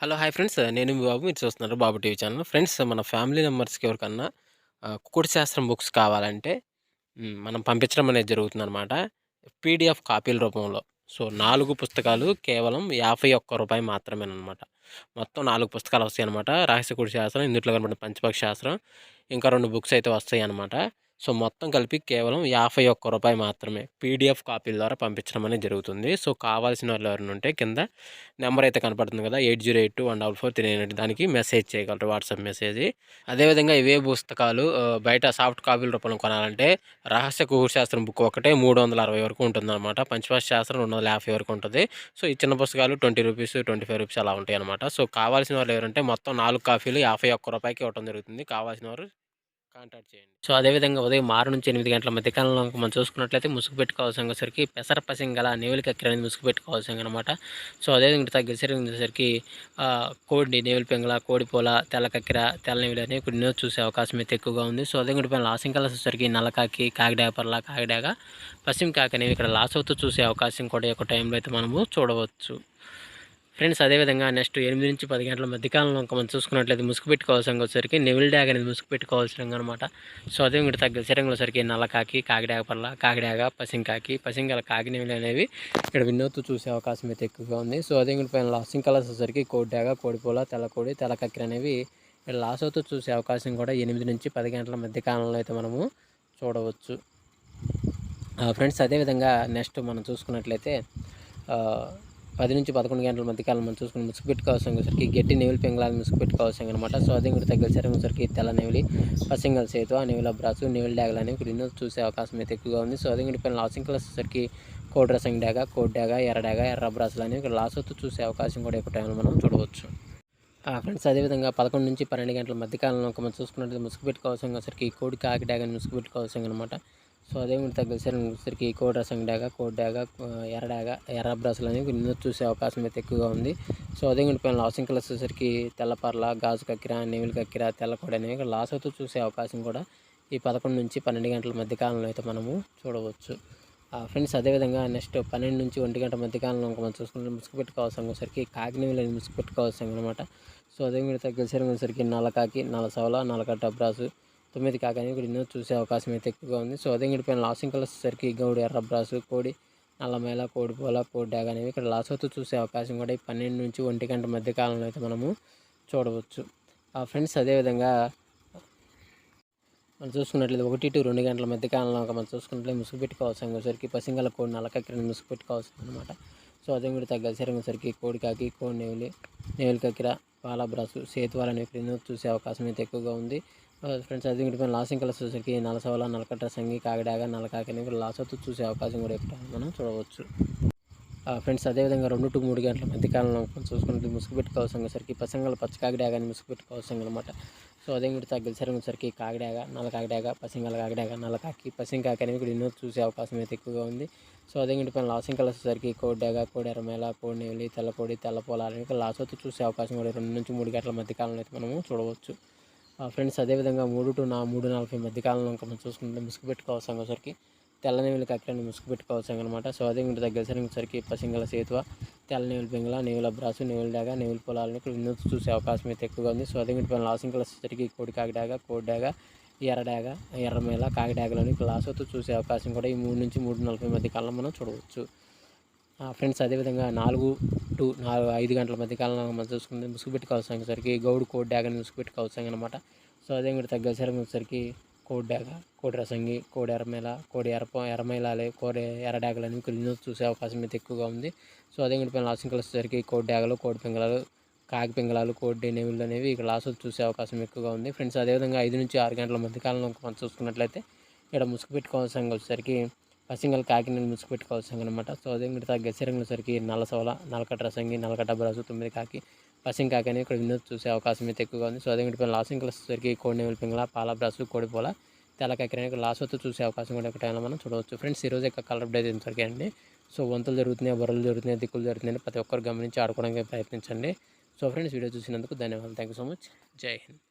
Hello! Hi friends. నేను మీ బాబు. మీరు చూస్తున్నారు బాబు టీవీ ఛానల్. ఫ్రెండ్స్ మన ఫ్యామిలీ మెంబర్స్‌కి ఎవరికన్నా కుకుడు శాస్త్రం బుక్స్ కావాలంటే మనం పంపించడం అనేది జరుగుతుందనమాట. పీడీఎఫ్ కాపీల రూపంలో. సో, 4 పుస్తకాలు కేవలం రూ. 51 మాత్రమేననమాట. మొత్తం 4 పుస్తకాలు వస్తాయనమాట. రహస్య కుడి శాస్త్రం, ఇందుట్లో కనపడిన పంచపక్షి శాస్త్రం, ఇంకా 2 బుక్స్ అయితే వస్తాయనమాట. సో, మొత్తం కలిపి కేవలం రూ. 51 మాత్రమే. పీడీఎఫ్ కాపీల ద్వారా పంపించడం అనేది జరుగుతుంది. సో, కావాల్సిన వాళ్ళు ఎవరైనా ఉంటే కింద నెంబర్ అయితే కనపడుతుంది కదా! 8082144398 దానికి మెసేజ్ చేయగలరు. WhatsApp message. అదేవిధంగా ఇవే పుస్తకాలు బయట సాఫ్ట్ కాపీల రూపంలో కొనాలంటే రహస్య కుకుడు శాస్త్రం బుక్ ఒకటే 360 వరకు ఉంటుందన్నమాట. పంచపక్షి శాస్త్రం 250 వరకు ఉంటది. సో, ఈ చిన్న పుస్తకాలు రూ. 20, రూ. 25 అలా ఉంటాయన్నమాట. సో, కావాల్సిన వాళ్ళు ఎవరంటే మొత్తం 4 కాపీలు రూ. 51కి ఇవ్వటం జరుగుతుంది. కావాల్సిన వారు కాంటాక్ట్ చేయండి. సో, అదేవిధంగా ఉదయం 6 నుంచి 8 గంటల మధ్య కాలంలో మనం చూసుకున్నట్లయితే ముసుగు పెట్టుకోవాల్సరికి పెసర పసింగల నేవులు కక్కెర అనేది ముసుగు పెట్టుకోవాల్సిందనమాట. సో, అదేవిధంగా తగ్గేసరికి కోడి నేవులు పింగళ, కోడిపోల, తెల్ల కక్కెర, తెల్ల నేవులు అనేవి కొన్ని చూసే అవకాశం అయితే ఎక్కువగా ఉంది. సో, అదేవిధంగా పైన లాసింగ్ కలర్స్ వచ్చేసరికి నల్లకాకి, కాకిడాగ పర్ల, కాకిడాగ, పశ్చిమ కాకి అనేవి ఇక్కడ లాస్ అవుతూ చూసే అవకాశం కూడా ఈ యొక్క టైంలో అయితే మనము చూడవచ్చు. ఫ్రెండ్స్ అదేవిధంగా నెక్స్ట్ 8-10 గంటల మధ్యకాలంలో ఇంకా మనం చూసుకున్నట్లయితే ముసుగు పెట్టుకోవాల్సిన వచ్చేసరికి నెవిల్ డ్యాగ్ అనేది ముసుగు పెట్టుకోవాల్సిన అనమాట. సో అదే ఇంకటి తగ్గ శరీరంలోసరికి నల్లకాకి, కాకిడాగ పర్ల, కాకిడాగ, పసింకాకి, పసింగల కాకి నెవిలి అనేవి ఇక్కడ వినోత్తు చూసే అవకాశం అయితే ఎక్కువగా ఉంది. సో అదే ఇంకటి పైన లాసింగ్ కలర్స్ వచ్చేసరికి కోడి డ్యాగ, కోడిపోల, తెల్లకోడి, తెల్లకక్కిర అనేవి ఇక్కడ లాస్ అవుతూ చూసే అవకాశం కూడా 8-10 గంటల మధ్య కాలంలో అయితే మనము చూడవచ్చు. ఫ్రెండ్స్ అదేవిధంగా నెక్స్ట్ మనం చూసుకున్నట్లయితే 10-11 గంటల మధ్యకాలం మనం చూసుకుని ముసుగు పెట్టుకోవాల్సరికి గట్టి నెవిలి పింగళాలు ముసుగు పెట్టుకోవాల్సింది అనమాట. సో అదే కూడా తగ్గల సరికి తెల్ల నెవిలి, పసింగల్ సేతు, ఆ నెవిల బ్రాసు, నెవిలి డ్యాగలు అనేవి ఇక్కడ చూసే అవకాశం అయితే ఎక్కువగా ఉంది. సో అదే కూడా పైన లాసింగ్ కలర్స్ వచ్చరికి కోడి రసం డ్యాగ, కోడి డ్యాగ, ఎర్ర బ్రాసులు అనేవి ఇక్కడ లాస్ అవుతూ చూసే అవకాశం కూడా ఎక్కువ టైంలో మనం చూడవచ్చు. ఫ్రెండ్స్ అదేవిధంగా 11-12 గంటల మధ్యకాలంలో మనం చూసుకున్నట్లయితే ముసుగు పెట్టుకోవాల్సరికి కోడి కాకి డ్యాగని ముసుగు పెట్టుకోవాల్సింది అనమాట. సో అదే కూడా తగ్గసరికి కోడి రసం డ్యాగ, కోడి డ్యాగ, ఎర్ర బ్రాసులు అనేవి చూసే అవకాశం అయితే ఎక్కువగా ఉంది. సో అదే కూడా పైన లాసింగ్ కలర్స్ వచ్చేసరికి తెల్లపర్ల, గాజు కక్కిర, నెవిలి కక్కిర, తెల్లకోడి అనేవి ఇక్కడ లాస్ అవుతూ చూసే అవకాశం కూడా ఈ 11-12 గంటల మధ్యకాలంలో అయితే మనము చూడవచ్చు. ఫ్రెండ్స్ అదేవిధంగా నెక్స్ట్ 12-1 గంట మధ్యకాలంలో మనం చూసుకుంటే ముసుగు పెట్టుకోవాల్సరికి కాకి నెవిలి అనేది ముసుగు పెట్టుకోవాల్సింది అనమాట. సో అదే కూడా తగ్గసరికి నల్లకాకి, నల్లసవల, నల్లకట్ట బ్రాసు, 9 కాకి అనేవి ఇక్కడ చూసే అవకాశం అయితే ఎక్కువగా ఉంది. సో అదే పైన లాసింగ్ కలర్స్ వచ్చేసరికి గౌడు, ఎర్ర బ్రాసు, కోడి, నల్లమేల, కోడిపోల, కోడి డ్యాగ్ అనేవి ఇక్కడ లాస్ అవుతూ చూసే అవకాశం కూడా ఈ 12-1 గంట మధ్య కాలంలో అయితే మనము చూడవచ్చు. ఫ్రెండ్స్ అదేవిధంగా మనం చూసుకున్నట్లయితే 1-2 గంటల మధ్య కాలంలో మనం చూసుకున్నట్లయితే ముసుగు పెట్టుకోవాల్సరికి పసింగల కోడి నల్లకక్కిరని ముసుగు పెట్టుకోవాల్సింది అనమాట. సో అదే కూడా తగ్గసరికి కోడి కాకి, కోడి నెవిలి కక్కిర, పాల బ్రాసు, సేతువాలు అనేవి ఇక్కడ చూసే అవకాశం అయితే ఎక్కువగా ఉంది. ఫ్రెండ్స్ అది ఇంటి పైన లాసింగ్ కలర్స్ వచ్చేసరికి నల్లసవల, నల్లకట్ట సంగి, కాకిడాగ, నల్లకాకి అనేవి లాస్ అవుతూ చూసే అవకాశం కూడా ఎక్కువ మనం చూడవచ్చు. ఫ్రెండ్స్ అదేవిధంగా 2-3 గంటల మధ్యకాలంలో చూసుకుంటే ముసుగు పెట్టుకోవాల్సరికి పసంగల పచ్చకాకిడాగని ముసుగు పెట్టుకోవాల్సింది అనమాట. సో అదే ఇంటి తగ్గసరికి కాకిడాగ, నల్లకాకిడాగ, పసింగల కాకిడాగ, నల్లకాకి, పసింకాకి అనేవి ఇక్కడ చూసే అవకాశం అయితే ఎక్కువగా ఉంది. సో అదే ఇంటి పైన లాసింగ్ కలర్స్ వచ్చేసరికి కోడి డ్యాగ, కోడి ఎర్రమేల, కోడి నెవిలి, తెల్లకోడి, తెల్లపోల అనేవి లాస్ అవుతూ చూసే అవకాశం కూడా 2-3 గంటల మధ్యకాలంలో అయితే మనము చూడవచ్చు. ఫ్రెండ్స్ అదేవిధంగా 3-3:40 మధ్యకాలంలో ఇంకా మనం చూసుకుంటే ముసుగు పెట్టుకోవాల్సరికి తెల్ల నెవిలి కక్కిరని ముసుగు పెట్టుకోవాల్సింది అనమాట. సో అదే ఇంటి దగ్గరికి పసింగల సేతువ, తెల్ల నెవిలి పింగళ, నెవిల బ్రాసు, నెవిలి డ్యాగ, నెవిలి పొలాలని ఇక్కడ చూసే అవకాశం అయితే ఎక్కువగా ఉంది. సో అదే ఇంటి పైన లాసింగ్ కలర్స్ వచ్చేసరికి కోడి కాకి డ్యాగ, కోడి డ్యాగ, ఎర్ర డ్యాగ, ఎర్రమేల, కాకి డ్యాగలని ఇక్కడ లాస్ అవుతూ చూసే అవకాశం కూడా ఈ 3-3:40 మధ్య కాలంలో మనం చూడవచ్చు. ఫ్రెండ్స్ అదేవిధంగా 4-5 గంటల మధ్య కాలంలో మనం చూసుకుంటే ముసుగు పెట్టుకోవాల్సరికి గౌడు కోడి డ్యాగని ముసుగు పెట్టుకోవాల్సింది అనమాట. సో అదే కూడా తగ్గసరికి కోడి డ్యాగ, కోడి రసంగి, కోడి ఎర్రమేల, కోడి ఎర్రమేలాలే, కోడి ఎర్ర డ్యాగలని కొన్ని చూసే అవకాశం అయితే ఎక్కువగా ఉంది. సో అదే కూడా పైన లాసింగ్ కలర్స్ వచ్చేసరికి కోడి డ్యాగలు, కోడి పింగళాలు, కాకి పింగళాలు, కోడి నెవిళ్ళు అనేవి ఇక్కడ లాస్ చూసే అవకాశం ఎక్కువగా ఉంది. ఫ్రెండ్స్ అదేవిధంగా 5-6 గంటల మధ్య కాలంలో మనం చూసుకున్నట్లయితే ఇక్కడ ముసుగు పెట్టుకోవాల్సిన వచ్చేసరికి పసింగల్ కాకిని ముసుగు పెట్టుకోవాల్సింది అనమాట. సో అదే మిగతా గెసరంగులసరికి నల్లసవల, నల్లకట్ట రసంగి, నల్లకట్ట బ్రాసు, 9 కాకి, పసింకాకి అనేవి ఇక్కడ చూసే అవకాశం అయితే ఎక్కువగా ఉంది. సో అదే పైన లాసింగ్ కలర్స్ వచ్చేసరికి కోడి నెవిలి పింగళ, పాల బ్రాసు, కోడిపోల, తెల్లకాకి అనేవి లాస్ అవుతూ చూసే అవకాశం కూడా ఒక టైంలో మనం చూడవచ్చు. ఫ్రెండ్స్ ఈరోజు యొక్క కలర్ అప్డేట్ ఇంతవరకే అండి. సో వంతులు జరుగుతున్నాయి, బరువులు జరుగుతున్నాయి, దిక్కులు జరుగుతున్నాయి, ప్రతి ఒక్కరు గమనించి ఆడుకోవడానికి ప్రయత్నించండి. సో ఫ్రెండ్స్ వీడియో చూసినందుకు ధన్యవాదాలు. Thank you so much. జై హింద్.